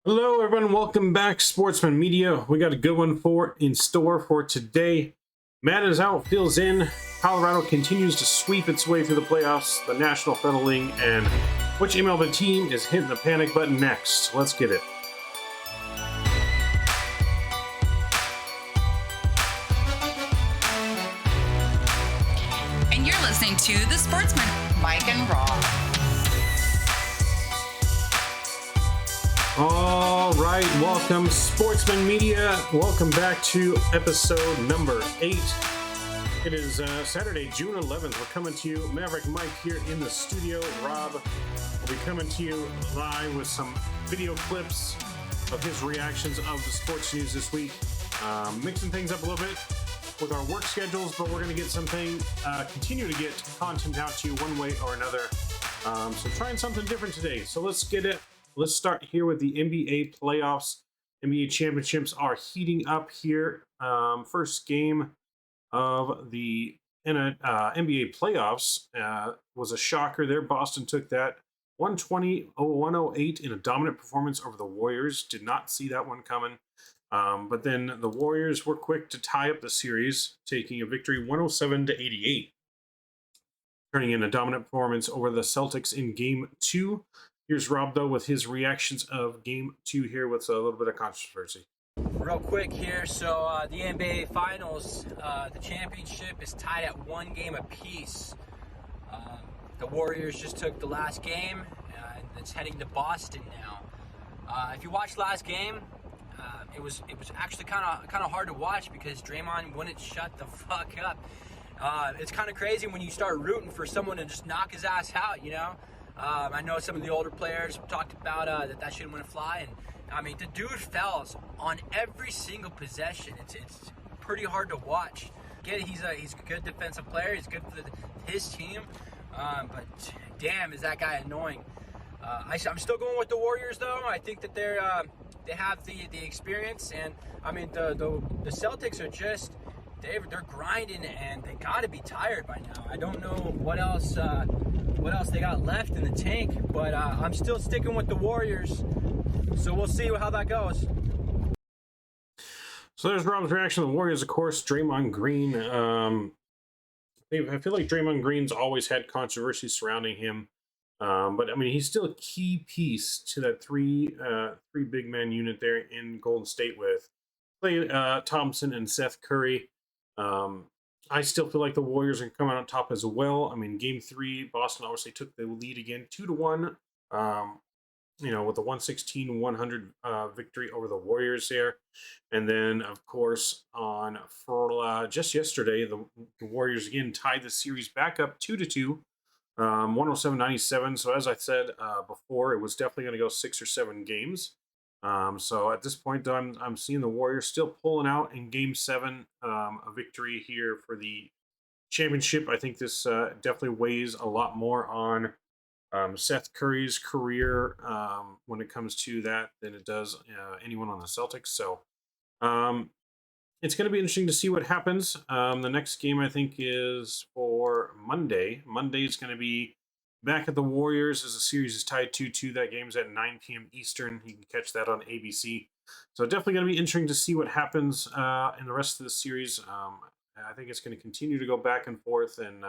Hello, everyone. Welcome back, Sportsman Media. We got a good one in store for today. Maddon is out, Phil's in. Colorado continues to sweep its way through the playoffs, the National Federal League, and which MLB team is hitting the panic button next? Let's get it. And you're listening to The Sportsmen, Mike and Rob. All right, welcome, Sportsman Media. Welcome back to episode number 8. It is Saturday, June 11th. We're coming to you, Maverick Mike here in the studio. Rob will be coming to you live with some video clips of his reactions of the sports news this week. Mixing things up a little bit with our work schedules, but we're going to get continue to get content out to you one way or another. So trying something different today. So let's get it. Let's start here with the NBA playoffs. NBA championships are heating up here. First game of the NBA playoffs was a shocker there. Boston took that 120-108 in a dominant performance over the Warriors. Did not see that one coming. But then the Warriors were quick to tie up the series, taking a victory 107-88, turning in a dominant performance over the Celtics in Game 2. Here's Rob, though, with his reactions of Game 2 here with a little bit of controversy. Real quick here, so the NBA Finals, the championship is tied at 1 game apiece. The Warriors just took the last game, and it's heading to Boston now. If you watched last game, it was actually kind of hard to watch because Draymond wouldn't shut the fuck up. It's kind of crazy when you start rooting for someone to just knock his ass out, you know. I know some of the older players talked about that shouldn't win a fly, and I mean the dude fouls on every single possession. It's pretty hard to watch. He's a good defensive player. He's good for his team, but damn, is that guy annoying. I'm still going with the Warriors though. I think that they have the experience, and I mean the Celtics are just they're grinding and they got to be tired by now. I don't know what else they got left in the tank, but I'm still sticking with the Warriors. So we'll see how that goes. So there's Rob's reaction to the Warriors, of course. Draymond Green. I feel like Draymond Green's always had controversy surrounding him. But I mean, he's still a key piece to that three big man unit there in Golden State with Klay Thompson and Seth Curry. I still feel like the Warriors are coming on top as well. I mean, Game 3, Boston obviously took the lead again, 2-1. With the 116-100 victory over the Warriors there. And then, of course, just yesterday, the Warriors again tied the series back up 2-2, 107-97. So as I said before, it was definitely going to go 6 or 7 games. So at this point, though, I'm seeing the Warriors still pulling out in Game 7, a victory here for the championship. I think this definitely weighs a lot more on Seth Curry's career when it comes to that than it does anyone on the Celtics. So it's going to be interesting to see what happens. The next game, I think, is for Monday. Monday is going to be back at the Warriors as the series is tied 2-2. That game's at 9 p.m. Eastern. You can catch that on ABC. So definitely going to be interesting to see what happens in the rest of the series. I think it's going to continue to go back and forth, and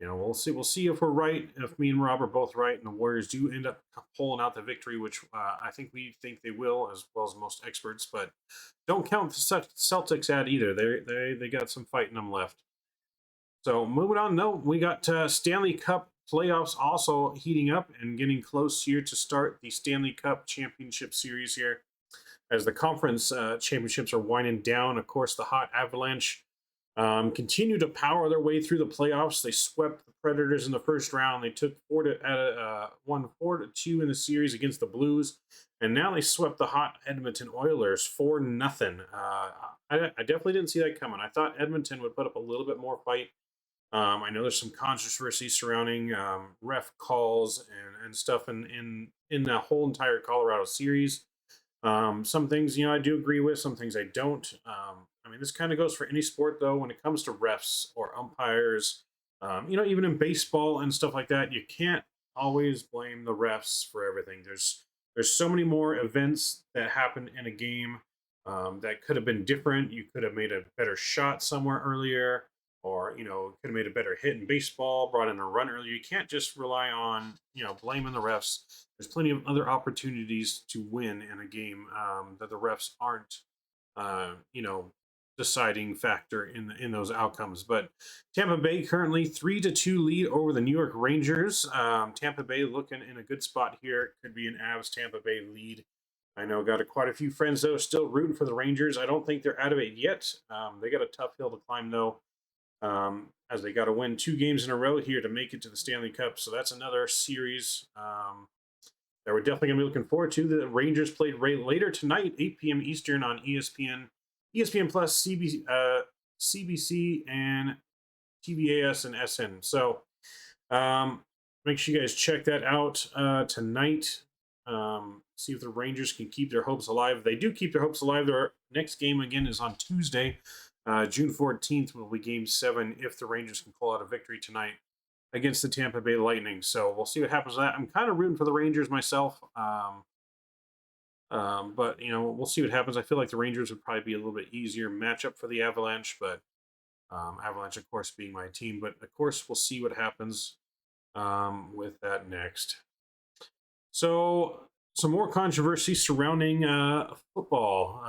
we'll see. We'll see if we're right. If me and Rob are both right, and the Warriors do end up pulling out the victory, which I think we think they will, as well as most experts. But don't count the Celtics out either. They got some fight in them left. So moving on, we got Stanley Cup playoffs also heating up and getting close here to start the Stanley Cup Championship Series here. As the conference championships are winding down, of course, the hot Avalanche continue to power their way through the playoffs. They swept the Predators in the first round. They took won 4-2 in the series against the Blues, and now they swept the hot Edmonton Oilers 4-0. I definitely didn't see that coming. I thought Edmonton would put up a little bit more fight. I know there's some controversy surrounding ref calls and stuff in the whole entire Colorado series. Some things, I do agree with. Some things I don't. I mean, this kind of goes for any sport, though, when it comes to refs or umpires. Even in baseball and stuff like that, you can't always blame the refs for everything. There's There's so many more events that happen in a game that could have been different. You could have made a better shot somewhere earlier, or could have made a better hit in baseball, brought in a run earlier. You can't just rely on blaming the refs. There's plenty of other opportunities to win in a game that the refs aren't deciding factor in those outcomes. But Tampa Bay currently 3-2 lead over the New York Rangers. Tampa Bay looking in a good spot here. Could be an Avs Tampa Bay lead. I know got quite a few friends though still rooting for the Rangers. I don't think they're out of it yet. They got a tough hill to climb though, as they got to win 2 games in a row here to make it to the Stanley Cup. So that's another series that we're definitely going to be looking forward to. The Rangers played later tonight, 8 p.m. Eastern on ESPN, ESPN Plus, CBC, and TVAS and SN. So make sure you guys check that out tonight. See if the Rangers can keep their hopes alive. They do keep their hopes alive. Their next game again is on Tuesday, June 14th. Will be Game 7 if the Rangers can pull out a victory tonight against the Tampa Bay Lightning. So we'll see what happens with that. I'm kind of rooting for the Rangers myself. But we'll see what happens. I feel like the Rangers would probably be a little bit easier matchup for the Avalanche, but Avalanche, of course, being my team. But of course, we'll see what happens with that next. So some more controversy surrounding football,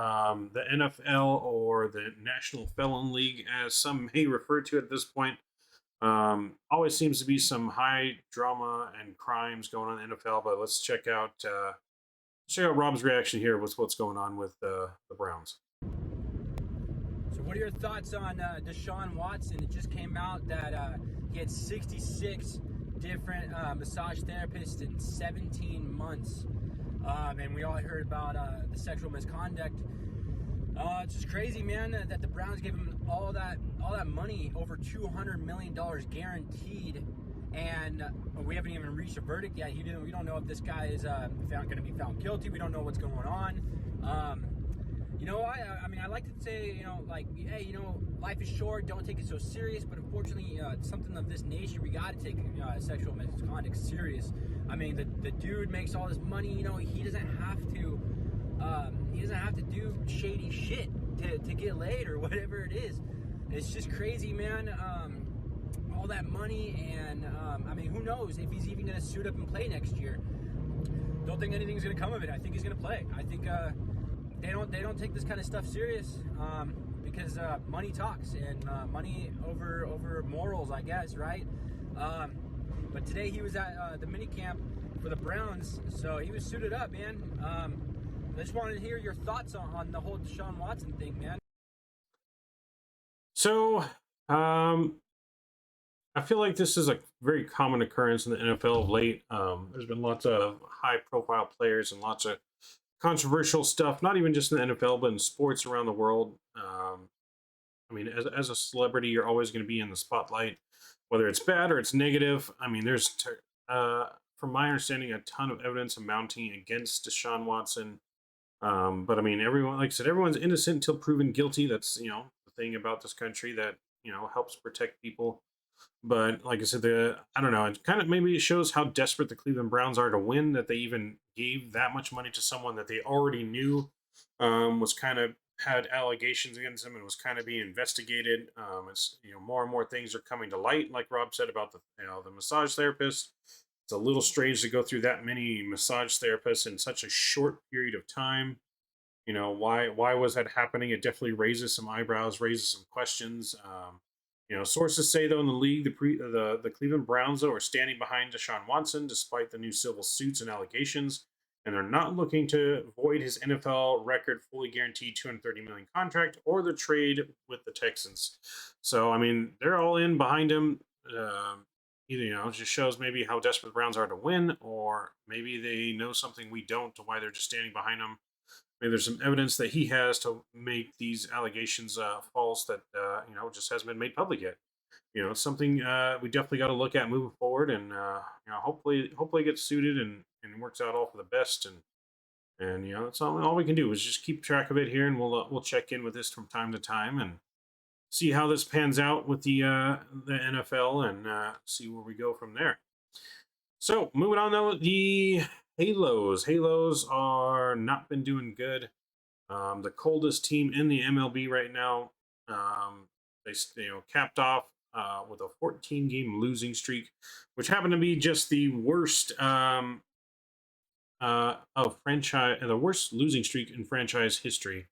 the NFL, or the National Felon League, as some may refer to it at this point. Always seems to be some high drama and crimes going on in the NFL, but let's check out Rob's reaction here with what's going on with the Browns. So what are your thoughts on Deshaun Watson? It just came out that he had 66 different massage therapists in 17 months. And we all heard about the sexual misconduct. It's just crazy, man, that the Browns gave him all that money, over $200 million guaranteed, and we haven't even reached a verdict yet. We don't know if this guy is going to be found guilty. We don't know what's going on. I mean, I like to say, hey, life is short. Don't take it so serious. But unfortunately, something of this nature, we got to take sexual misconduct serious. I mean, the dude makes all this money. He doesn't have to. He doesn't have to do shady shit to get laid or whatever it is. It's just crazy, man. All that money, and I mean, who knows if he's even going to suit up and play next year. Don't think anything's going to come of it. I think he's going to play. I think they don't take this kind of stuff serious because money talks, and money over morals, I guess, right? But today he was at the mini camp for the Browns, so he was suited up, man. I just wanted to hear your thoughts on the whole Deshaun Watson thing, man. So, I feel like this is a very common occurrence in the NFL of late. There's been lots of high-profile players and lots of controversial stuff, not even just in the NFL, but in sports around the world. I mean, as a celebrity, you're always going to be in the spotlight, whether it's bad or it's negative. I mean, there's, from my understanding, a ton of evidence mounting against Deshaun Watson. But I mean, everyone, like I said, everyone's innocent until proven guilty. That's, the thing about this country that, helps protect people. But like I said, I don't know, it kind of maybe it shows how desperate the Cleveland Browns are to win, that they even gave that much money to someone that they already knew was kind of had allegations against him and was kind of being investigated. It's more and more things are coming to light, like Rob said about the massage therapist. It's a little strange to go through that many massage therapists in such a short period of time. Why was that happening? It definitely raises some eyebrows, raises some questions. Sources say, though, in the league, the Cleveland Browns, though, are standing behind Deshaun Watson despite the new civil suits and allegations, and they're not looking to void his NFL record fully guaranteed $230 million contract or the trade with the Texans. So, I mean, they're all in behind him. Either, it just shows maybe how desperate the Browns are to win, or maybe they know something we don't to why they're just standing behind him. Maybe there's some evidence that he has to make these allegations false that just hasn't been made public yet. It's something we definitely got to look at moving forward, and hopefully gets suited and works out all for the best. And that's all we can do is just keep track of it here, and we'll check in with this from time to time and see how this pans out with the NFL and see where we go from there. So moving on, though, the Halos are not been doing good. The coldest team in the MLB right now. They capped off with a 14 game losing streak, which happened to be just the worst of franchise, the worst losing streak in franchise history,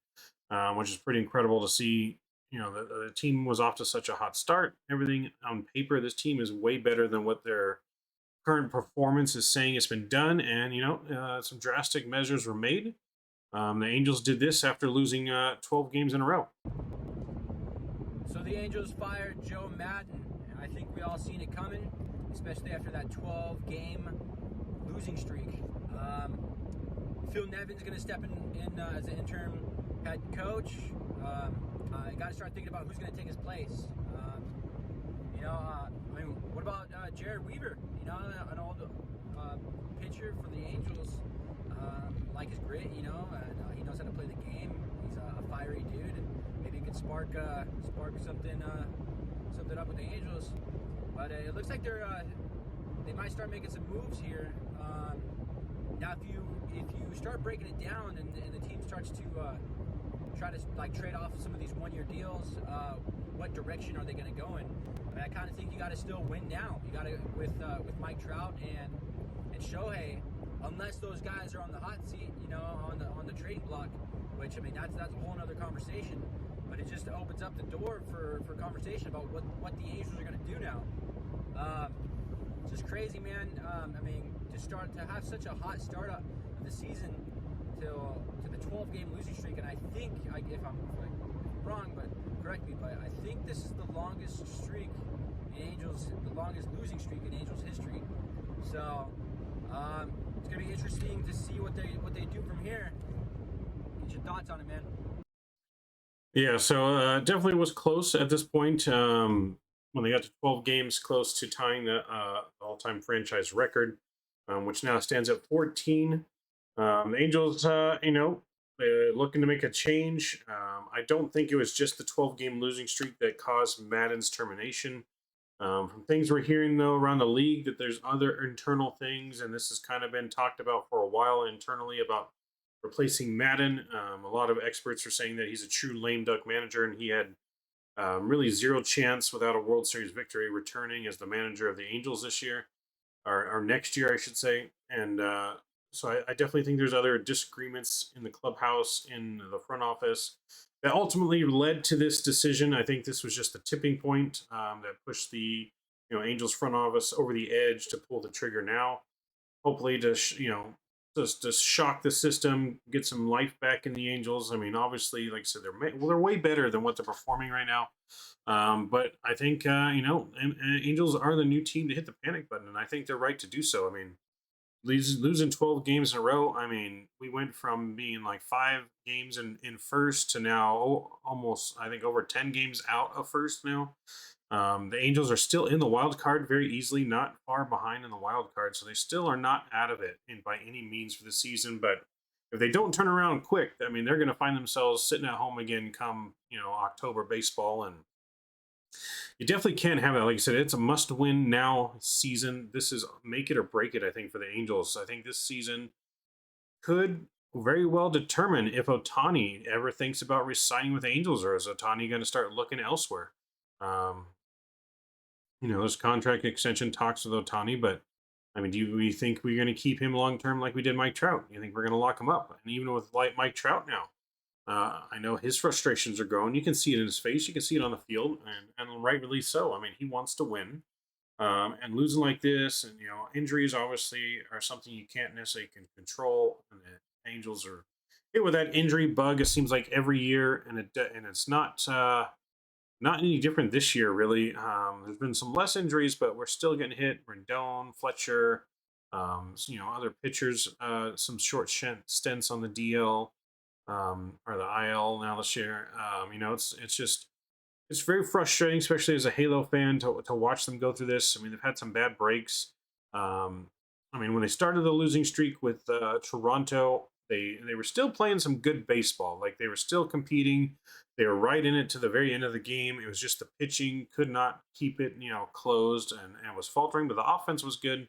which is pretty incredible to see. The team was off to such a hot start. Everything on paper, this team is way better than what their current performance is saying it's been done, and some drastic measures were made. The Angels did this after losing 12 games in a row. So the Angels fired Joe Maddon. I think we all seen it coming, especially after that 12-game losing streak. Phil Nevin's going to step in as an interim head coach. I got to start thinking about who's going to take his place. What about Jared Weaver? An old pitcher for the Angels. Like his grit, and he knows how to play the game. He's a fiery dude, and maybe he could spark something up with the Angels. But it looks like they might start making some moves here. Now, if you start breaking it down and the team starts to try to trade off some of these one-year deals, what direction are they going to go in? I kind of think you got to still win now. You got to with Mike Trout and Shohei. Unless those guys are on the hot seat, on the trading block, which that's a whole other conversation. But it just opens up the door for conversation about what the Angels are going to do now. It's just crazy, man. To have such a hot start of the season to the 12-game losing streak, and I think if I'm wrong, but correct me, but I think this is the longest losing streak in Angels history. So. It's gonna be interesting to see what they do from here. Get your thoughts on it, man. Yeah, so definitely was close at this point when they got to 12 games, close to tying the all-time franchise record, which now stands at 14. The Angels, they're looking to make a change. I don't think it was just the 12-game losing streak that caused Maddon's termination. From things we're hearing, though, around the league, that there's other internal things, and this has kind of been talked about for a while internally about replacing Maddon. A lot of experts are saying that he's a true lame duck manager, and he had really zero chance without a World Series victory returning as the manager of the Angels this year, or next year, I should say. And so I definitely think there's other disagreements in the clubhouse, in the front office, that ultimately led to this decision. I think this was just a tipping point that pushed the Angels front office over the edge to pull the trigger now. Hopefully to just shock the system, get some life back in the Angels. Obviously, like I said, they're way better than what they're performing right now. But I think Angels are the new team to hit the panic button, and I think they're right to do so. Losing 12 games in a row. We went from being like 5 games in first to now almost, I think, over 10 games out of first now. The Angels are still in the wild card very easily, not far behind in the wild card, so they still are not out of it by any means for the season. But if they don't turn around quick, they're going to find themselves sitting at home again come October baseball, and you definitely can't have that. Like I said, it's a must-win now season. This is make it or break it, I think, for the Angels. I think this season could very well determine if Ohtani ever thinks about re-signing with the Angels, or is Ohtani going to start looking elsewhere? There's contract extension talks with Ohtani, but do we think we're going to keep him long-term like we did Mike Trout? You think we're going to lock him up? And even with Mike Trout now, I know his frustrations are growing. You can see it in his face. You can see it on the field, and rightly so. He wants to win, and losing like this, and injuries obviously are something you can't necessarily control. And the Angels are hit with that injury bug. It seems like every year, and it's not any different this year, really. There's been some less injuries, but we're still getting hit. Rendon, Fletcher, other pitchers, some short stints on the DL. Or the IL now this year. It's very frustrating, especially as a Halo fan, to watch them go through this. They've had some bad breaks. When they started the losing streak with Toronto, they were still playing some good baseball. Like, they were still competing. They were right in it to the very end of the game. It was just the pitching could not keep it, closed, and was faltering, but the offense was good.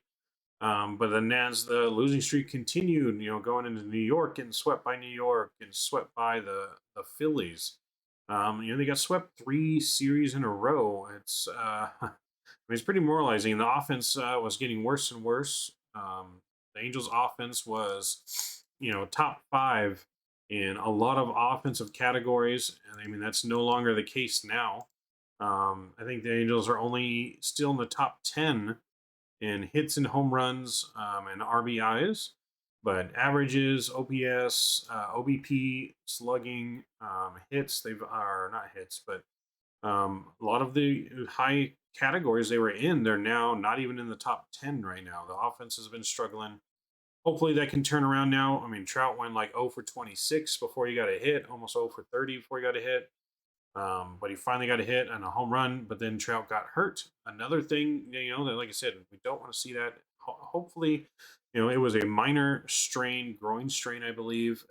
But then as the losing streak continued, going into New York, getting swept by New York, and swept by the Phillies. They got swept 3 series in a row. It's pretty moralizing. The offense was getting worse and worse. The Angels' offense was, top 5 in a lot of offensive categories, and I mean that's no longer the case now. I think the Angels are only still in the top 10 in hits and home runs and RBIs, but averages, OPS, OBP, slugging, hits, they've are not hits, but a lot of the high categories they were in, they're now not even in the top 10 right now. The offense has been struggling. Hopefully that can turn around now. I mean, Trout went like 0 for 26 before he got a hit, almost 0 for 30 before he got a hit. But he finally got a hit and a home run, but then Trout got hurt. Another thing, that, like I said, we don't want to see that. Hopefully, it was a minor strain, groin strain, I believe.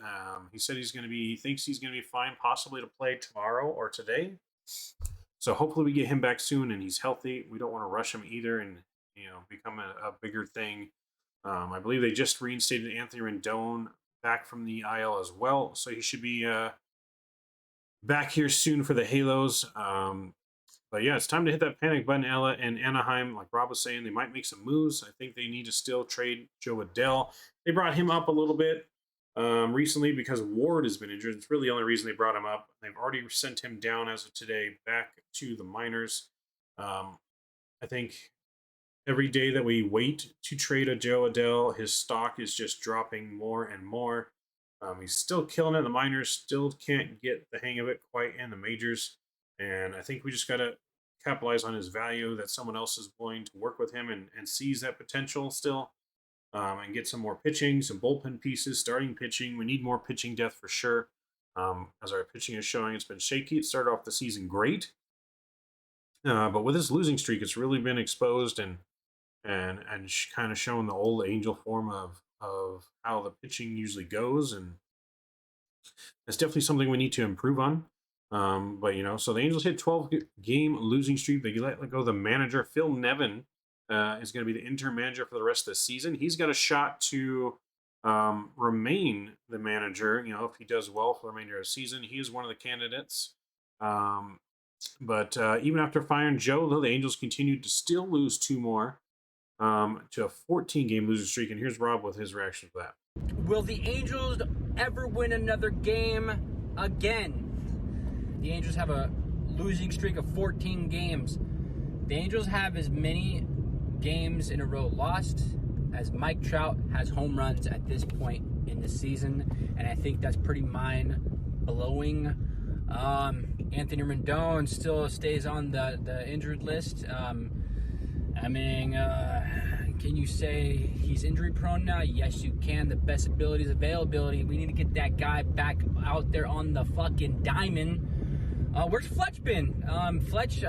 He said he thinks he's going to be fine, possibly to play tomorrow or today. So hopefully we get him back soon and he's healthy. We don't want to rush him either and, become a bigger thing. I believe they just reinstated Anthony Rendon back from the IL as well. So he should be back here soon for the Halos. But yeah, it's time to hit that panic button, Ella and Anaheim. Like Rob was saying, they might make some moves. I think they need to still trade Joe Adell. They brought him up a little bit recently because Ward has been injured. It's really the only reason they brought him up. They've already sent him down as of today back to the minors. I think every day that we wait to trade a Joe Adell, his stock is just dropping more and more. He's still killing it in the minors, still can't get the hang of it quite in the majors. And I think we just got to capitalize on his value, that someone else is willing to work with him and sees that potential still, and get some more pitching, some bullpen pieces, starting pitching. We need more pitching depth for sure. As our pitching is showing, it's been shaky. It started off the season great. But with this losing streak, it's really been exposed and kind of showing the old Angel form of how the pitching usually goes, and that's definitely something we need to improve on. But so the Angels hit 12-game losing streak. They let go the manager. Phil Nevin is going to be the interim manager for the rest of the season. He's got a shot to remain the manager. If he does well for the remainder of the season, he is one of the candidates. But even after firing Joe, though, the Angels continued to still lose 2 more. To a 14-game losing streak, and here's Rob with his reaction to that. Will the Angels ever win another game again? The Angels have a losing streak of 14 games. The Angels have as many games in a row lost as Mike Trout has home runs at this point in the season, and I think that's pretty mind-blowing. Anthony Rendon still stays on the injured list. Can you say he's injury prone now? Yes, you can. The best ability is availability. We need to get that guy back out there on the fucking diamond. Where's Fletch been? Fletch,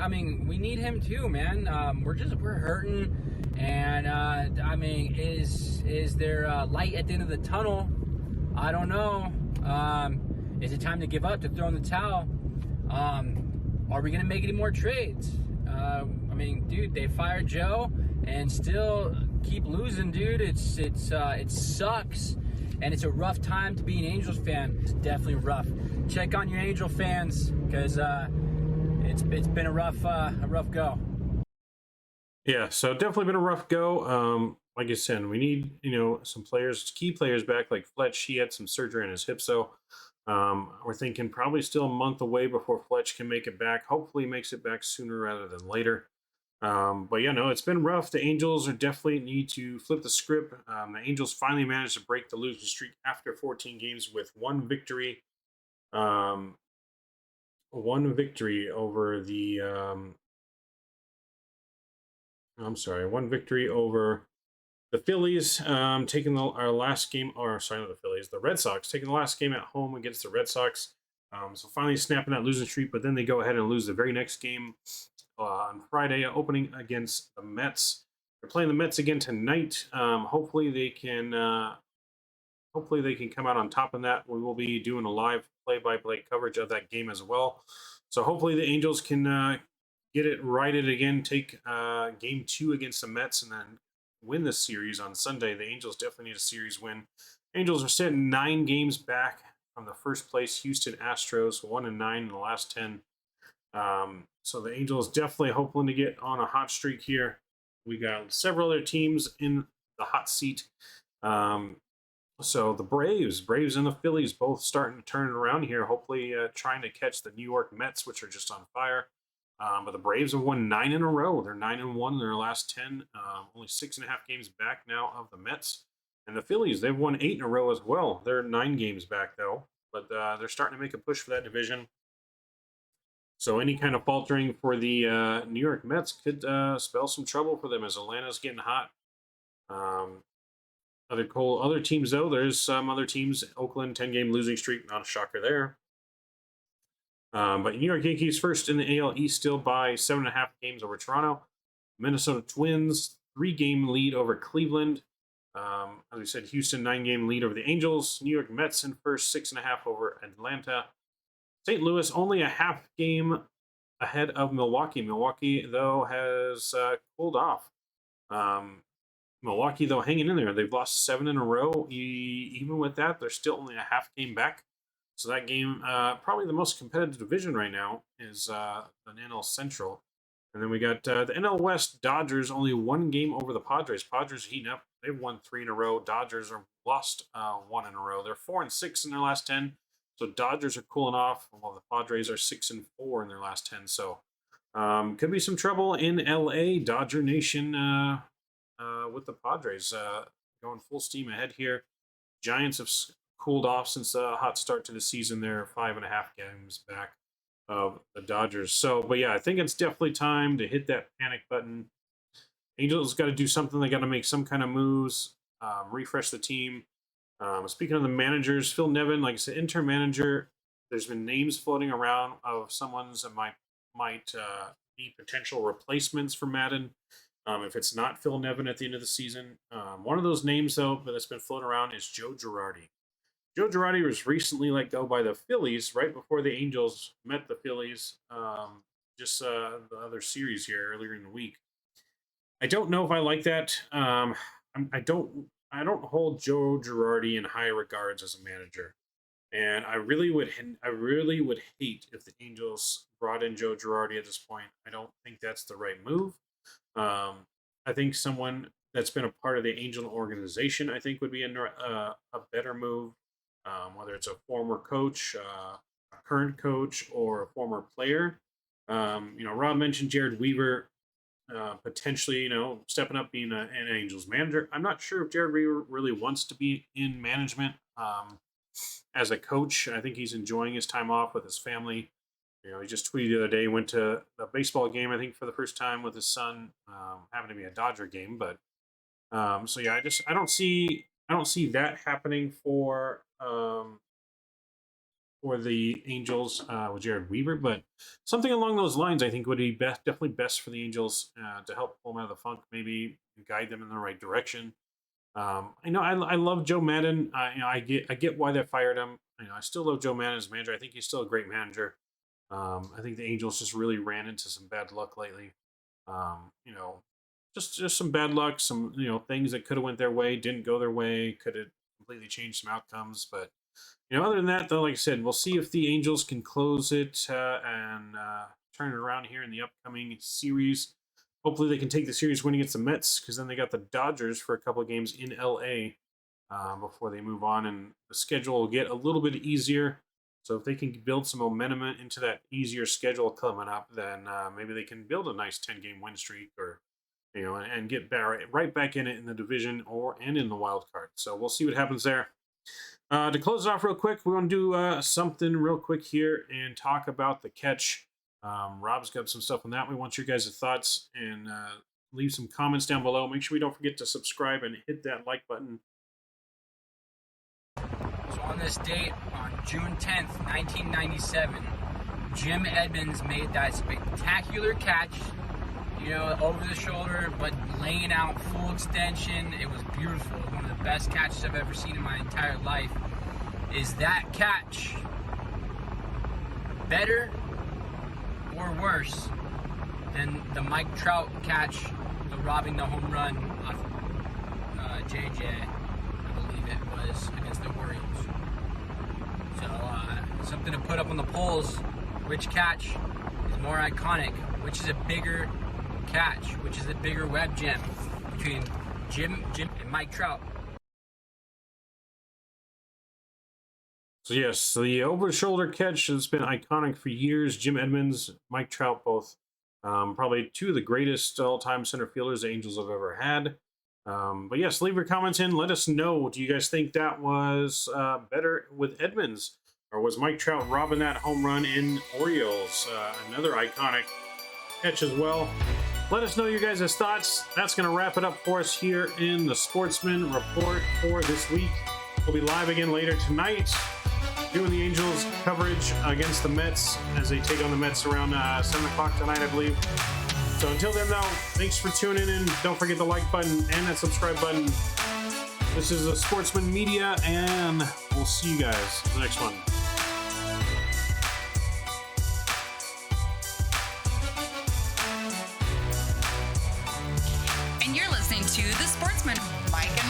we need him too, man. We're hurting. And, is there a light at the end of the tunnel? I don't know. Is it time to give up, to throw in the towel? Are we going to make any more trades? Dude, they fired Joe and still keep losing, dude. It sucks, and it's a rough time to be an Angels fan. It's definitely rough. Check on your Angel fans, because it's been a rough go. Yeah, so definitely been a rough go. Like I said, we need some key players back, like Fletch. He had some surgery on his hip, so we're thinking probably still a month away before Fletch can make it back. Hopefully he makes it back sooner rather than later. But it's been rough. The Angels are definitely need to flip the script. The Angels finally managed to break the losing streak after 14 games with one victory. One victory over the one victory over the Phillies, taking our last game, the Red Sox, taking the last game at home against the Red Sox. So finally snapping that losing streak, but then they go ahead and lose the very next game on Friday, opening against the Mets. They're playing the Mets again tonight. Hopefully they can come out on top of that. We will be doing a live play-by-play coverage of that game as well. So hopefully the Angels can get it righted again, take game 2 against the Mets, and then win this series on Sunday. The Angels definitely need a series win. Angels are sitting 9 games back from the first place Houston Astros, 1-9 in the last 10. So the Angels definitely hoping to get on a hot streak here. We got several other teams in the hot seat. So the Braves and the Phillies both starting to turn it around here, hopefully trying to catch the New York Mets, which are just on fire. But the Braves have won 9 in a row. They're 9-1 in their last 10, only 6.5 games back now of the Mets. And the Phillies, they've won 8 in a row as well. They're 9 games back, though. But they're starting to make a push for that division. So any kind of faltering for the New York Mets could spell some trouble for them as Atlanta's getting hot. Other teams, though, there's some other teams. Oakland, 10-game losing streak, not a shocker there. But New York Yankees first in the AL East still by 7.5 games over Toronto. Minnesota Twins, 3-game lead over Cleveland. As we said, Houston, 9-game lead over the Angels. New York Mets in first, 6.5 over Atlanta. St. Louis only a half game ahead of Milwaukee. Milwaukee, though, has cooled off. Milwaukee, though, hanging in there. They've lost 7 in a row. Even with that, they're still only a half game back. So that game, probably the most competitive division right now, is the NL Central. And then we got the NL West. Dodgers only 1 game over the Padres. Padres heating up. They've won 3 in a row. Dodgers are lost 1 in a row. They're 4-6 in their last 10. So Dodgers are cooling off, while the Padres are 6-4 in their last 10. So could be some trouble in LA, Dodger Nation, with the Padres going full steam ahead here. Giants have cooled off since the hot start to the season. They're 5.5 games back of the Dodgers. So, but yeah, I think it's definitely time to hit that panic button. Angels got to do something. They got to make some kind of moves, refresh the team. Speaking of the managers, Phil Nevin, like I said, interim manager. There's been names floating around of someone's that might be potential replacements for Maddon. If it's not Phil Nevin at the end of the season, one of those names though that's been floating around is Joe Girardi. Joe Girardi was recently let go by the Phillies right before the Angels met the Phillies. The other series here earlier in the week. I don't know if I like that. I don't hold Joe Girardi in high regards as a manager, and I really would hate if the Angels brought in Joe Girardi at this point. I don't think that's the right move. I think someone that's been a part of the Angel organization, I think, would be a better move. Whether it's a former coach, a current coach, or a former player. Rob mentioned Jared Weaver. Potentially, stepping up being an Angels manager. I'm not sure if Jared Weaver really wants to be in management as a coach. I think he's enjoying his time off with his family. He just tweeted the other day, went to a baseball game, I think, for the first time with his son. Happened to be a Dodger game, but so yeah, I don't see that happening for the Angels with Jared Weaver, but something along those lines I think would be definitely best for the Angels to help pull them out of the funk, maybe guide them in the right direction. I love Joe Maddon. I get why they fired him. I still love Joe Maddon as manager. I think he's still a great manager. I think the Angels just really ran into some bad luck lately. Just some bad luck, some things that could have went their way, didn't go their way, could have completely changed some outcomes, but. Other than that, though, like I said, we'll see if the Angels can close it and turn it around here in the upcoming series. Hopefully they can take the series win against the Mets, because then they got the Dodgers for a couple of games in L.A. Before they move on, and the schedule will get a little bit easier. So if they can build some momentum into that easier schedule coming up, then maybe they can build a nice 10-game win streak, or and get right back in it in the division and in the wild card. So we'll see what happens there. To close it off real quick, we want to do something real quick here and talk about the catch. Rob's got some stuff on that. We want your guys' thoughts, and leave some comments down below. Make sure you don't forget to subscribe and hit that like button. So on this date, on June 10th, 1997, Jim Edmonds made that spectacular catch, over the shoulder, but laying out full extension. It was beautiful. One of the best catches I've ever seen in my entire life. Is that catch better or worse than the Mike Trout catch, the robbing the home run JJ, I believe it was, against the Warriors. So something to put up on the polls. Which catch is more iconic? Which is a bigger catch? Which is a bigger web gem between Jim and Mike Trout? So yes, the over-the-shoulder catch has been iconic for years. Jim Edmonds, Mike Trout, both probably two of the greatest all-time center fielders the Angels have ever had. But yes, leave your comments in. Let us know. Do you guys think that was better with Edmonds? Or was Mike Trout robbing that home run in Orioles? Another iconic catch as well. Let us know your guys' thoughts. That's going to wrap it up for us here in the Sportsman Report for this week. We'll be live again later tonight, doing the Angels coverage against the Mets as they take on the Mets around 7 o'clock tonight, I believe. So until then, though, thanks for tuning in. Don't forget the like button and that subscribe button. This is the Sportsman Media, and we'll see you guys in the next one. And you're listening to The Sportsman, Mike and